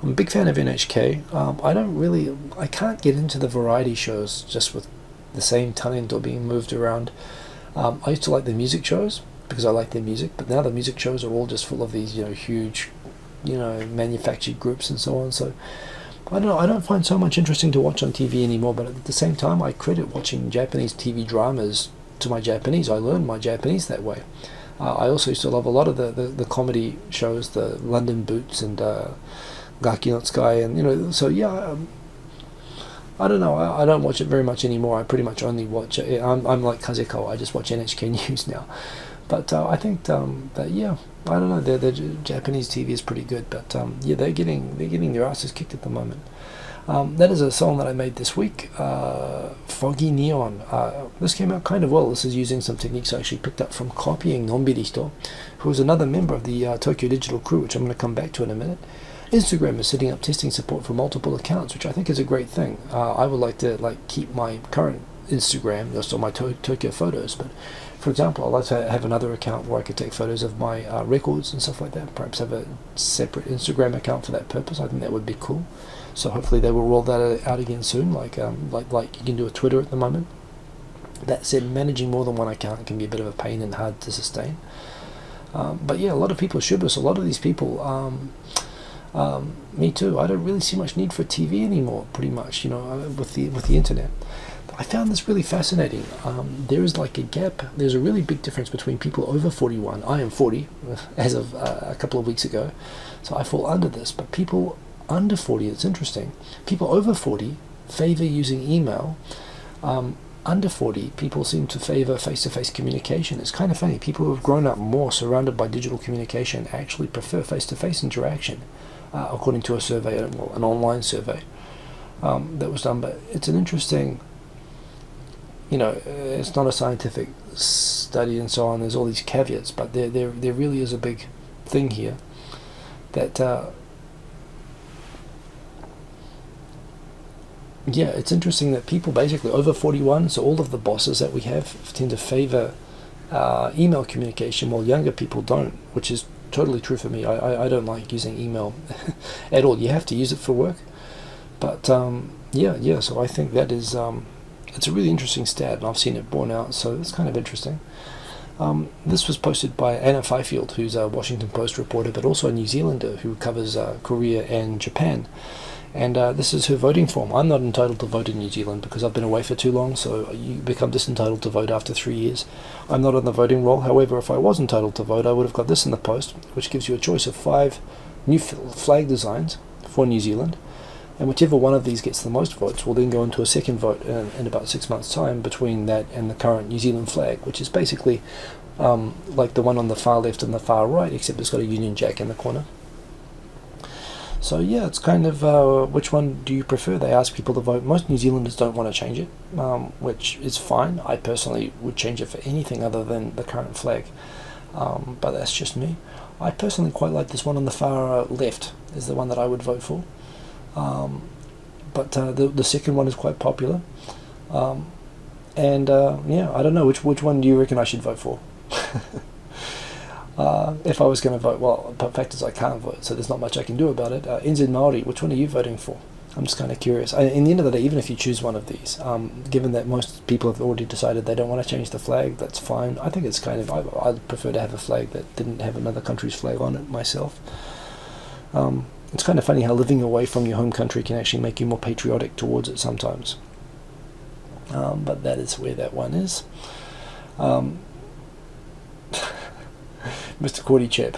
Speaker 1: I'm a big fan of NHK. I can't get into the variety shows just with the same talento being moved around. I used to like the music shows because I like their music, but now the music shows are all just full of these, huge, manufactured groups and so on. So I don't find so much interesting to watch on TV anymore, but at the same time, I credit watching Japanese TV dramas to my Japanese. I learned my Japanese that way. I also used to love a lot of the comedy shows, the London Boots and Gaki no Tsukai, and so yeah, I don't know. I don't watch it very much anymore. I pretty much only watch it. I'm like Kazeko. I just watch NHK News now. But I think that yeah, I don't know. The Japanese TV is pretty good, but yeah, they're getting their asses kicked at the moment. That is a song that I made this week, Foggy Neon. This came out kind of well. This is using some techniques I actually picked up from copying Nonbiristo, who is another member of the Tokyo Digital crew, which I'm going to come back to in a minute. Instagram is setting up testing support for multiple accounts, which I think is a great thing. I would like to keep my current Instagram, just on my Tokyo photos, but for example, I'd like to have another account where I could take photos of my records and stuff like that. Perhaps have a separate Instagram account for that purpose. I think that would be cool. So hopefully they will roll that out again soon, like you can do with Twitter at the moment. That said, managing more than one account can be a bit of a pain and hard to sustain. But yeah, a lot of people should. So a lot of these people, me too. I don't really see much need for TV anymore. Pretty much, with the internet. I found this really fascinating. There is like a gap. There's a really big difference between people over 41. I am 40 as of a couple of weeks ago, so I fall under this. But people under 40, it's interesting. People over 40 favor using email. Under 40, people seem to favor face-to-face communication. It's kind of funny. People who have grown up more surrounded by digital communication actually prefer face-to-face interaction, according to a survey, well, an online survey that was done. But it's an interesting, it's not a scientific study and so on. There's all these caveats, but there really is a big thing here that yeah, it's interesting that people basically over 41, so all of the bosses that we have tend to favor email communication, while younger people don't, which is totally true for me. I don't like using email at all. You have to use it for work, but yeah. So I think that is it's a really interesting stat, and I've seen it borne out. So it's kind of interesting. This was posted by Anna Fifield, who's a Washington Post reporter, but also a New Zealander who covers Korea and Japan. And this is her voting form. I'm not entitled to vote in New Zealand because I've been away for too long, so you become disentitled to vote after 3 years. I'm not on the voting roll. However, if I was entitled to vote, I would have got this in the post, which gives you a choice of 5 new flag designs for New Zealand. And whichever one of these gets the most votes will then go into a second vote in about 6 months' time between that and the current New Zealand flag, which is basically like the one on the far left and the far right, except it's got a Union Jack in the corner. So yeah, it's kind of which one do you prefer? They ask people to vote. Most New Zealanders don't want to change it, which is fine. I personally would change it for anything other than the current flag, but that's just me. I personally quite like this one on the far left is the one that I would vote for, but the second one is quite popular, and yeah, I don't know, which one do you reckon I should vote for? If I was going to vote, well, the fact is I can't vote, so there's not much I can do about it. NZ Māori, which one are you voting for? I'm just kind of curious. In the end of the day, even if you choose one of these, given that most people have already decided they don't want to change the flag, that's fine. I think it's kind of, I'd prefer to have a flag that didn't have another country's flag on it myself. It's kind of funny how living away from your home country can actually make you more patriotic towards it sometimes. But that is where that one is. Mr. Cordy Chip,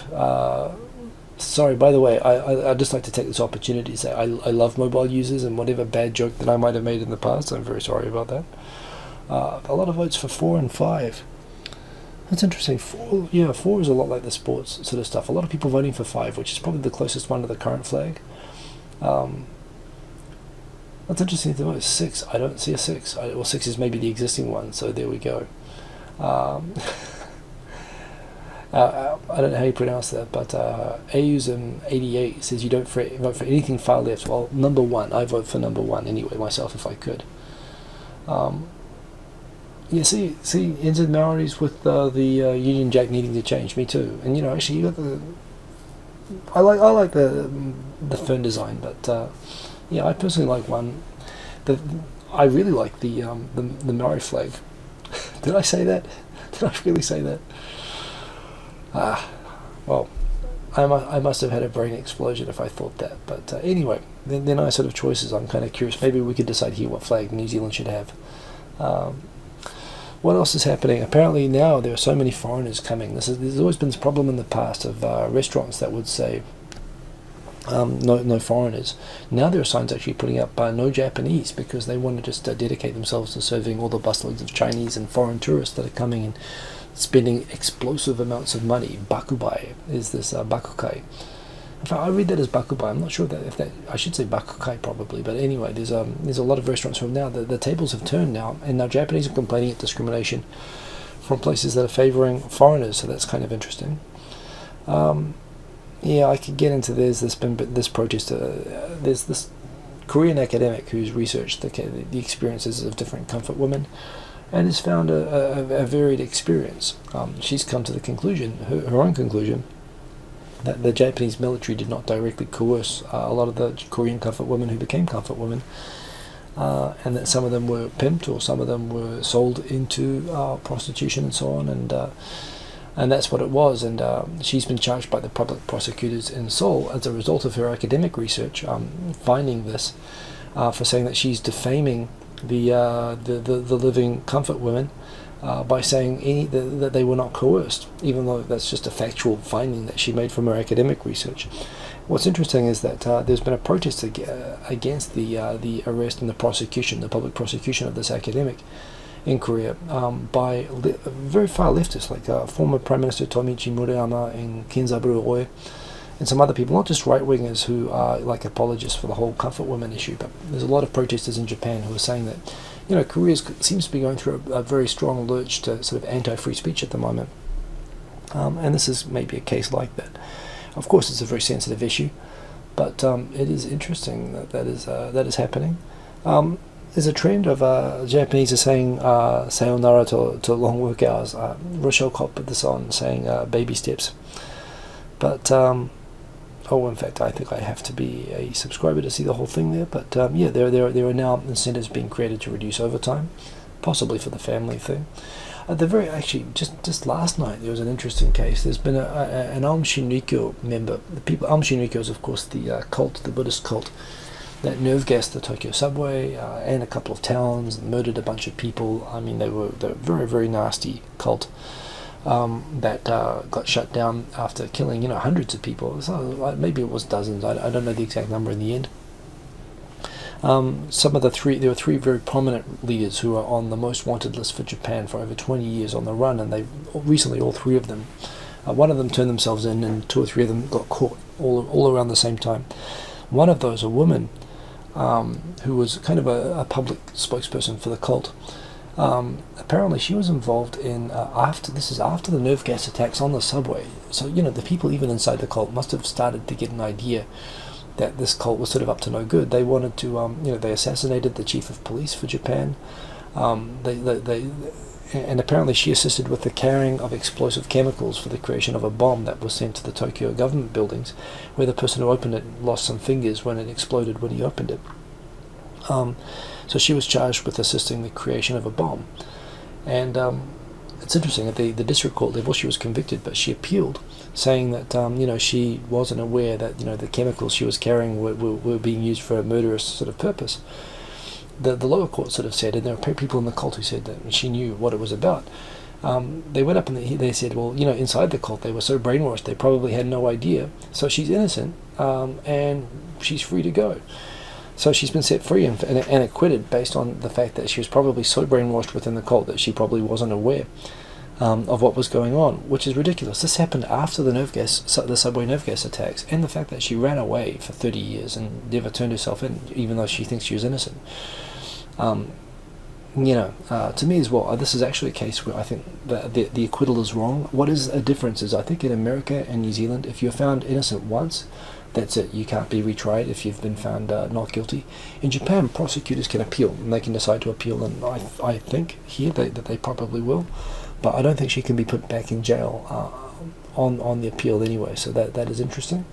Speaker 1: sorry, by the way, I'd just like to take this opportunity to say I love mobile users, and whatever bad joke that I might have made in the past, I'm very sorry about that. A lot of votes for 4 and 5. That's interesting. 4 is a lot like the sports sort of stuff. A lot of people voting for 5, which is probably the closest one to the current flag. That's interesting to vote. 6, I don't see a 6. Well, 6 is maybe the existing one, so there we go. I don't know how you pronounce that, but Ayusm88 says you don't vote for anything far left. Well, number 1, I vote for number 1 anyway, myself, if I could. Yeah, see, NZ Maoris with the Union Jack needing to change. Me too. And actually, you got the. I like the fern design, but yeah, I personally like one. I really like the Maori flag. Did I say that? Did I really say that? Well, I must have had a brain explosion if I thought that. But anyway, they're nice sort of choices. I'm kind of curious. Maybe we could decide here what flag New Zealand should have. What else is happening? Apparently now there are so many foreigners coming. There's always been this problem in the past of restaurants that would say no foreigners. Now there are signs actually putting up no Japanese, because they want to just dedicate themselves to serving all the busloads of Chinese and foreign tourists that are coming and spending explosive amounts of money. Bakubai is this bakukai. In fact, I read that as bakubai. I'm not sure if that I should say bakukai probably, but anyway, there's a lot of restaurants from now. The tables have turned now, and now Japanese are complaining at discrimination from places that are favouring foreigners. So that's kind of interesting. Yeah, I could get into this protest. There's this Korean academic who's researched the experiences of different comfort women, and has found a varied experience. She's come to the conclusion, her own conclusion, that the Japanese military did not directly coerce a lot of the Korean comfort women who became comfort women, and that some of them were pimped, or some of them were sold into prostitution and so on, and that's what it was. And she's been charged by the public prosecutors in Seoul as a result of her academic research, finding this, for saying that she's defaming the living comfort women by saying that they were not coerced, even though that's just a factual finding that she made from her academic research. What's interesting is that there's been a protest against the arrest and the prosecution, the public prosecution of this academic in Korea by very far leftists like former Prime Minister Tomichi Murayama and Kinzaburo Oe, and some other people, not just right-wingers who are like apologists for the whole comfort women issue, but there's a lot of protesters in Japan who are saying that, you know, Korea seems to be going through a very strong lurch to sort of anti-free speech at the moment, and this is maybe a case like that. Of course, it's a very sensitive issue, but it is interesting that is happening. There's a trend of Japanese are saying sayonara to long work hours. Rochelle Kopp put this on, saying baby steps. But, in fact, I think I have to be a subscriber to see the whole thing there. But, yeah, there are now incentives being created to reduce overtime, possibly for the family thing. Just last night, there was an interesting case. There's been an Aum Shinrikyo member. Aum Shinrikyo is, of course, the cult, the Buddhist cult, that nerve gassed the Tokyo subway and a couple of towns, murdered a bunch of people. I mean, they were very, very nasty cult that got shut down after killing, hundreds of people. So maybe it was dozens. I don't know the exact number in the end. There were three very prominent leaders who are on the most wanted list for Japan for over 20 years on the run, and they recently, all three of them, one of them turned themselves in, and two or three of them got caught all around the same time. One of those, a woman, who was kind of a public spokesperson for the cult. Apparently she was involved in, after the nerve gas attacks on the subway. So, the people even inside the cult must have started to get an idea that this cult was sort of up to no good. They wanted to, they assassinated the chief of police for Japan. And apparently she assisted with the carrying of explosive chemicals for the creation of a bomb that was sent to the Tokyo government buildings, where the person who opened it lost some fingers when it exploded when he opened it. So she was charged with assisting the creation of a bomb. And it's interesting, at the district court level she was convicted, but she appealed, saying that she wasn't aware that the chemicals she was carrying were being used for a murderous sort of purpose. The lower court sort of said, and there were people in the cult who said that she knew what it was about. They went up and they said, well, inside the cult they were so brainwashed they probably had no idea. So she's innocent, and she's free to go. So she's been set free and acquitted based on the fact that she was probably so brainwashed within the cult that she probably wasn't aware of what was going on, which is ridiculous. This happened after the subway nerve gas attacks, and the fact that she ran away for 30 years and never turned herself in, even though she thinks she was innocent. To me as well, this is actually a case where I think that the acquittal is wrong. What is a difference is, I think in America and New Zealand, if you're found innocent once, that's it. You can't be retried if you've been found not guilty. In Japan, prosecutors can appeal, and they can decide to appeal, and I think here that they probably will. But I don't think she can be put back in jail on the appeal anyway, so that is interesting.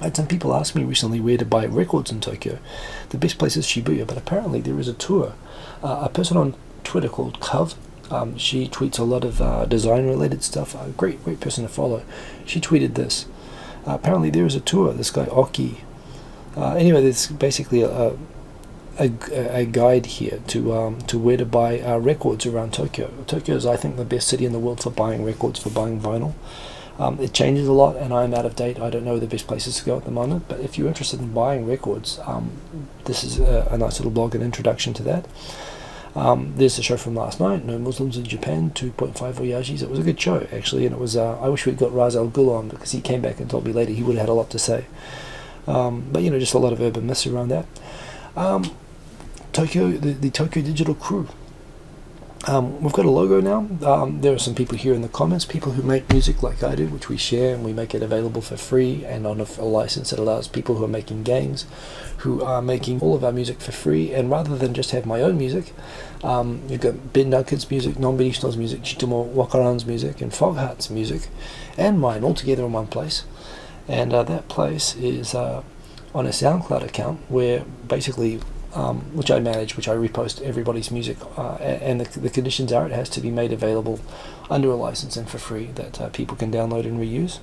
Speaker 1: I had some people ask me recently where to buy records in Tokyo. The best place is Shibuya, but apparently there is a tour. A person on Twitter called Cov, she tweets a lot of design-related stuff. A great person to follow. She tweeted this. Apparently there is a tour. This guy Oki. Anyway, there's basically a guide here to where to buy records around Tokyo. Tokyo is, I think, the best city in the world for buying records, for buying vinyl. It changes a lot, and I'm out of date. I don't know the best places to go at the moment. But if you're interested in buying records, this is a nice little blog, an introduction to that. There's the show from last night, No Muslims in Japan, 2.5 Oyajis. It was a good show, actually, and it was. I wish we'd got Raz Al Ghul on, because he came back and told me later he would have had a lot to say. But just a lot of urban myths around that. Tokyo, the Tokyo Digital Crew. We've got a logo now. There are some people here in the comments, people who make music like I do, which we share, and we make it available for free and on a license that allows people who are making games, who are making all of our music for free. And rather than just have my own music, you've got Ben Duncan's music, Non-Benishno's music, Chitomo Wakaran's music, and Foghart's music, and mine, all together in one place. And that place is on a SoundCloud account where basically, which I manage, which I repost everybody's music, and the conditions are it has to be made available under a license and for free that people can download and reuse.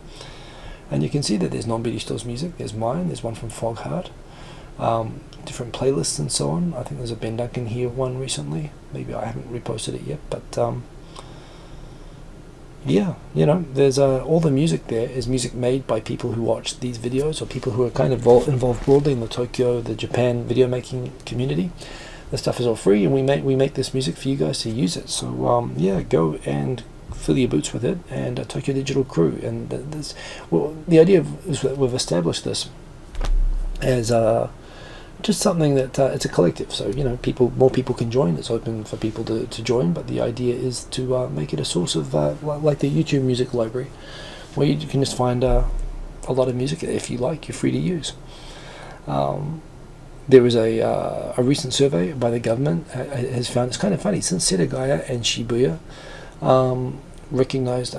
Speaker 1: And you can see that there's Non-Benishno's music, there's mine, there's one from Foghart, different playlists and so on. I think there's a Ben Duncan here one recently. Maybe I haven't reposted it yet, but yeah, there's all the music there is music made by people who watch these videos, or people who are kind of involved broadly in the Japan video making community. The stuff is all free, and we make this music for you guys to use it. So yeah, go and fill your boots with it, and Tokyo Digital Crew. And the idea is that we've established this as just something that it's a collective. So more people can join. It's open for people to join, but the idea is to make it a source of like the YouTube music library, where you can just find a lot of music. If you like, you're free to use. There was a recent survey by the government has found, it's kind of funny, since Setagaya and Shibuya recognized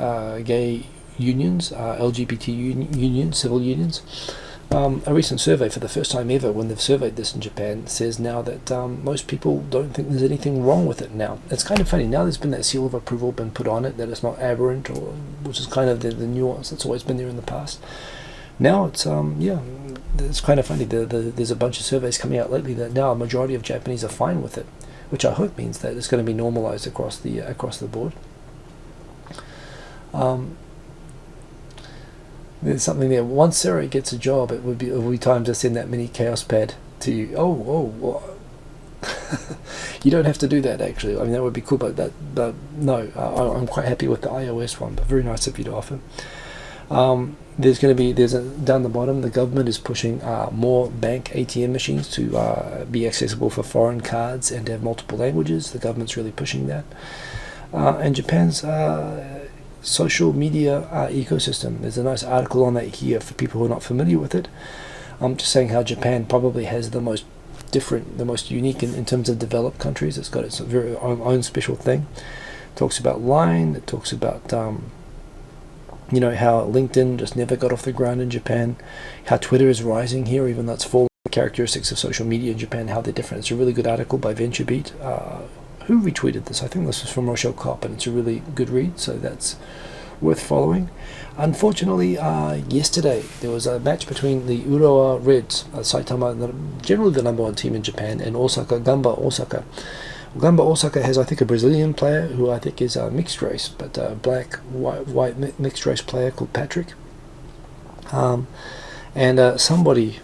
Speaker 1: gay unions, LGBT unions, civil unions, a recent survey for the first time ever, when they've surveyed this in Japan, says now that most people don't think there's anything wrong with it now. It's kind of funny, now there's been that seal of approval been put on it, that it's not aberrant, or which is kind of the nuance that's always been there in the past. Now it's yeah, it's kind of funny. There's a bunch of surveys coming out lately that now a majority of Japanese are fine with it, which I hope means that it's going to be normalized across the board. There's something there. Once Sarah gets a job, it will be time to send that mini chaos pad to you. Well, you don't have to do that, actually. I mean, that would be cool, but no, I'm quite happy with the iOS one, but very nice of you to offer. There's down the bottom, the government is pushing more bank ATM machines to be accessible for foreign cards and to have multiple languages. The government's really pushing that. And Japan's social media ecosystem, there's a nice article on that here for people who are not familiar with it. I'm just saying how Japan probably has the most different, the most unique in terms of developed countries. It's got its very own special thing. It talks about Line, it talks about how LinkedIn just never got off the ground in Japan, how Twitter is rising here, even though it's fallen. Characteristics of social media in Japan, how they're different. It's a really good article by VentureBeat. Who retweeted this? I think this was from Rochelle Kopp, and it's a really good read, so that's worth following. Unfortunately, yesterday there was a match between the Urawa Reds, Saitama, generally the number one team in Japan, and Osaka, Gamba Osaka. Gamba Osaka has, I think, a Brazilian player who I think is mixed race, but a black, white mixed race player called Patrick. And somebody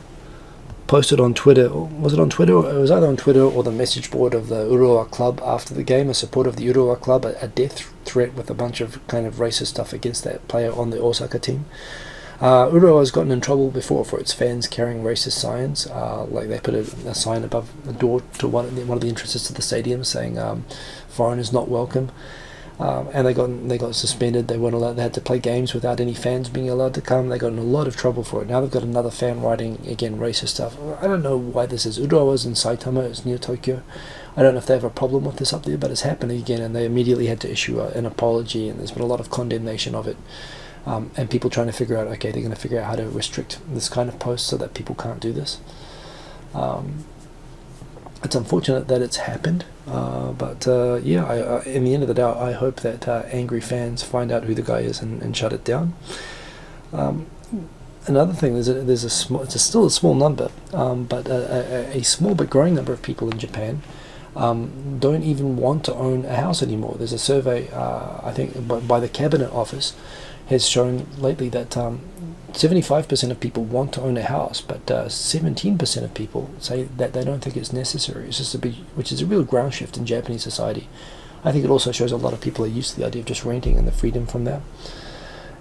Speaker 1: posted on Twitter, was it on Twitter? It was either on Twitter or the message board of the Urawa club after the game, a supporter of the Urawa club, a death threat with a bunch of kind of racist stuff against that player on the Osaka team. Urawa has gotten in trouble before for its fans carrying racist signs, like they put a sign above the door to one of the entrances to the stadium saying foreigners not welcome, and they got suspended. They weren't allowed. They had to play games without any fans being allowed to come. They got in a lot of trouble for it. Now they've got another fan writing again racist stuff. I don't know why this is. Urawa's in Saitama, it's near Tokyo. I don't know if they have a problem with this up there, but it's happening again, and they immediately had to issue an apology, and there's been a lot of condemnation of it. And people trying to figure out, okay, they're going to figure out how to restrict this kind of post so that people can't do this. It's unfortunate that it's happened, but yeah, in the end of the day, I hope that angry fans find out who the guy is and shut it down. Another thing, it's still a small number, but a small but growing number of people in Japan don't even want to own a house anymore. There's a survey, I think, by the Cabinet Office, has shown lately that 75% of people want to own a house, but 17% of people say that they don't think it's necessary. It's just which is a real ground shift in Japanese society. I think it also shows a lot of people are used to the idea of just renting and the freedom from that.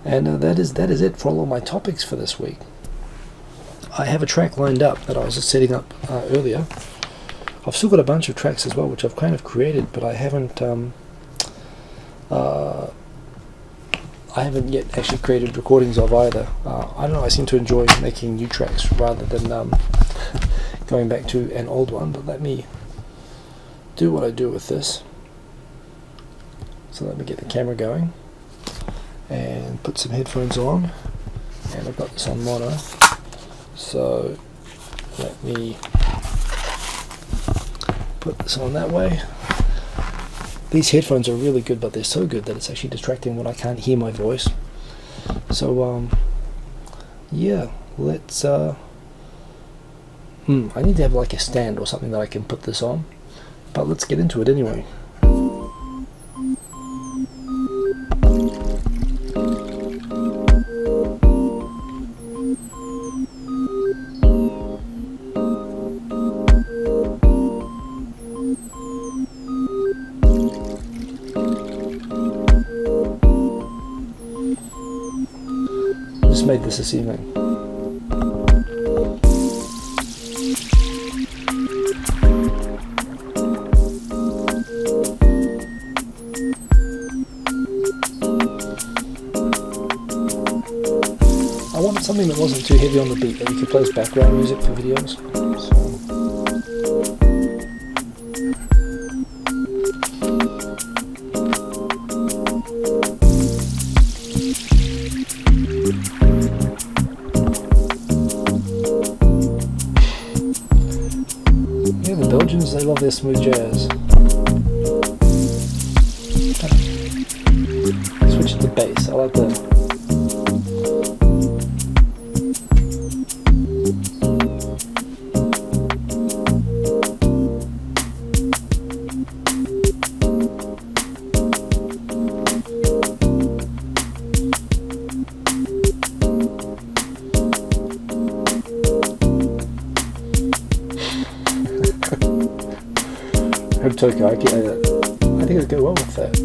Speaker 1: And that is it for all of my topics for this week. I have a track lined up that I was just setting up earlier. I've still got a bunch of tracks as well, which I've kind of created, but I haven't yet actually created recordings of either. I don't know, I seem to enjoy making new tracks rather than going back to an old one, but let me do what I do with this. So let me get the camera going and put some headphones on, and I've got this on mono, so let me put this on that way. These headphones are really good, but they're so good that it's actually distracting when I can't hear my voice. So, yeah, let's... I need to have like a stand or something that I can put this on. But let's get into it anyway. Just made this evening. I wanted something that wasn't too heavy on the beat, that you could play as background music for videos. Yeah, the Belgians, they love their smooth jazz. Switch to bass, I like that. Hope Tokyo, I think it'd go well with that.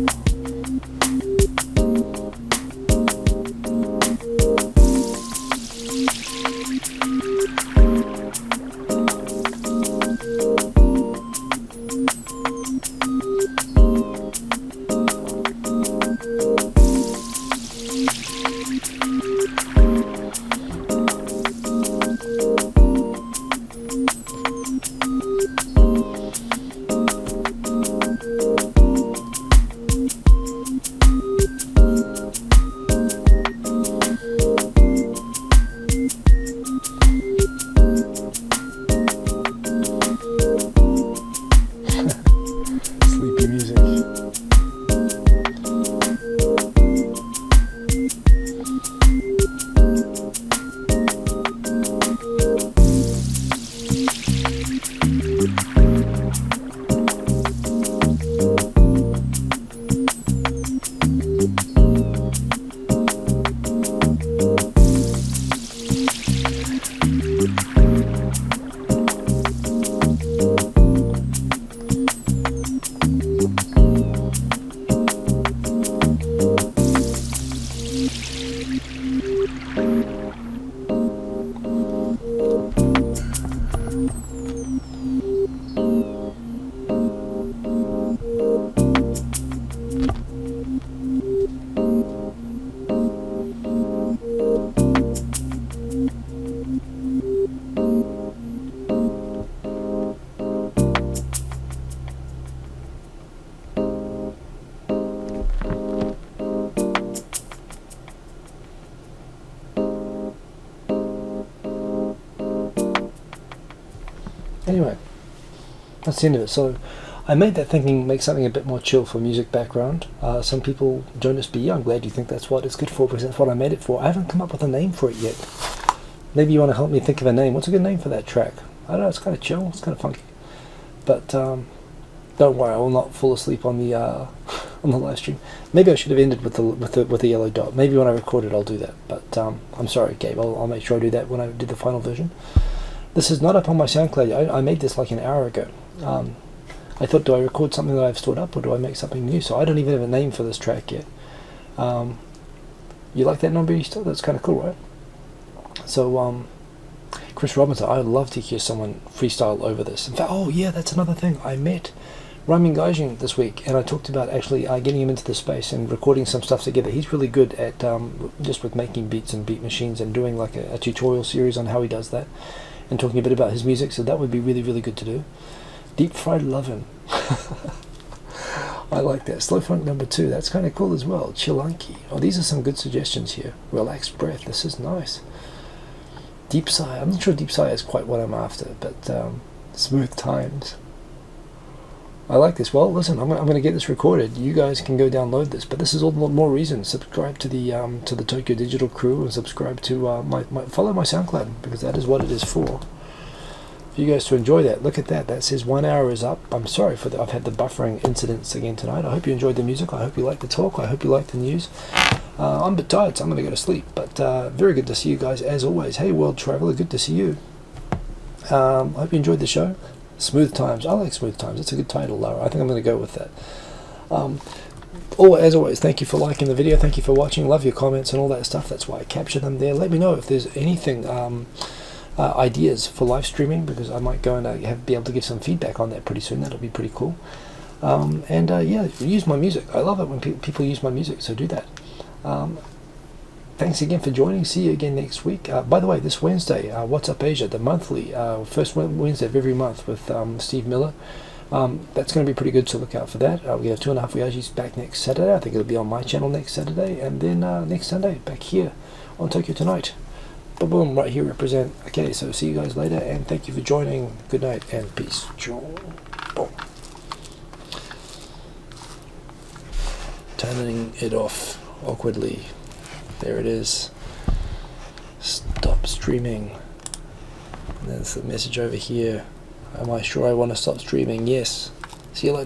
Speaker 1: Sleepy music. Anyway, that's the end of it. So I made that thinking make something a bit more chill for music background. Some people, Jonas B, I'm glad you think that's what it's good for, because that's what I made it for. I haven't come up with a name for it yet. Maybe you want to help me think of a name. What's a good name for that track? I don't know, it's kind of chill, it's kind of funky. But don't worry, I will not fall asleep on the on the live stream. Maybe I should have ended with the yellow dot. Maybe when I record it I'll do that. But I'm sorry, Gabe, I'll make sure I do that when I do the final version. This is not up on my SoundCloud. I made this like an hour ago. I thought, do I record something that I've stored up, or do I make something new? So I don't even have a name for this track yet. You like that non-beauty stuff? That's kind of cool, right? So, Chris Robinson, I would love to hear someone freestyle over this. In fact, oh yeah, that's another thing. I met Ramin Gaijin this week, and I talked about actually getting him into the space and recording some stuff together. He's really good at just with making beats and beat machines and doing like a tutorial series on how he does that, and talking a bit about his music. So that would be really, really good to do. Deep Fried Lovin'. I like that. Slow Funk number 2. That's kind of cool as well. Chilanki. Oh, these are some good suggestions here. Relaxed Breath. This is nice. Deep Sigh. I'm not sure Deep Sigh is quite what I'm after, but Smooth Times. I like this. Well, listen, I'm going to get this recorded. You guys can go download this, but this is all the more reason. Subscribe to the Tokyo Digital crew, and subscribe to follow my SoundCloud, because that is what it is for. for you guys to enjoy that. Look at that. That says 1 hour is up. I'm sorry for I've had the buffering incidents again tonight. I hope you enjoyed the music. I hope you like the talk. I hope you like the news. I'm a bit tired, so I'm going to go to sleep. But very good to see you guys as always. Hey, World Traveler, good to see you. I hope you enjoyed the show. Smooth Times. I like Smooth Times. It's a good title, Lara. I think I'm going to go with that. As always, thank you for liking the video. Thank you for watching. Love your comments and all that stuff. That's why I capture them there. Let me know if there's anything, ideas for live streaming, because I might go and be able to give some feedback on that pretty soon. That'll be pretty cool. Yeah, use my music. I love it when people use my music, so do that. Thanks again for joining. See you again next week. By the way, this Wednesday, What's Up Asia, the monthly, first Wednesday of every month with Steve Miller. That's going to be pretty good, so look out for that. We have 2.5 Oyajis back next Saturday. I think it'll be on my channel next Saturday, and then next Sunday back here on Tokyo Tonight. Boom, boom, right here represent. Okay, so see you guys later, and thank you for joining. Good night and peace. Boom. Turning it off awkwardly. There it is. Stop streaming. And there's the message over here. Am I sure I want to stop streaming? Yes. See you later.